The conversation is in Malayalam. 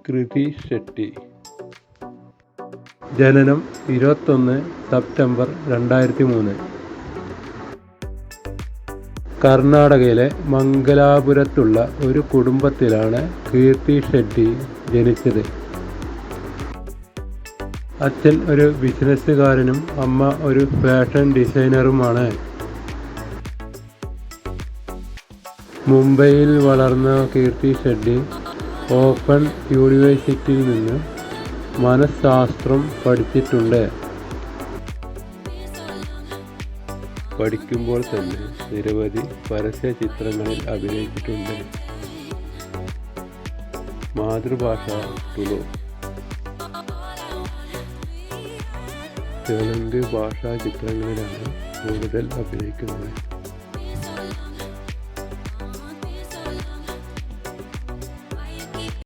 കൃതി ഷെട്ടി. ജനനം 21 സെപ്റ്റംബർ 2003. കർണാടകയിലെ മംഗലാപുരത്തുള്ള ഒരു കുടുംബത്തിലാണ് കീർത്തി ഷെട്ടി ജനിച്ചത്. അച്ഛൻ ഒരു ബിസിനസ്സുകാരനും അമ്മ ഒരു ഫാഷൻ ഡിസൈനറുമാണ്. മുംബൈയിൽ വളർന്ന കീർത്തി ഷെട്ടി ഓപ്പൺ യൂണിവേഴ്സിറ്റിയിൽ നിന്ന് മനഃശാസ്ത്രം പഠിച്ചിട്ടുണ്ട്. പഠിക്കുമ്പോൾ തന്നെ നിരവധി പരസ്യ ചിത്രങ്ങളിൽ അഭിനയിച്ചിട്ടുണ്ട്. മാതൃഭാഷ തുളു. തെലുങ്ക് ഭാഷാ ചിത്രങ്ങളിലാണ് കൂടുതൽ അഭിനയിക്കുന്നത്.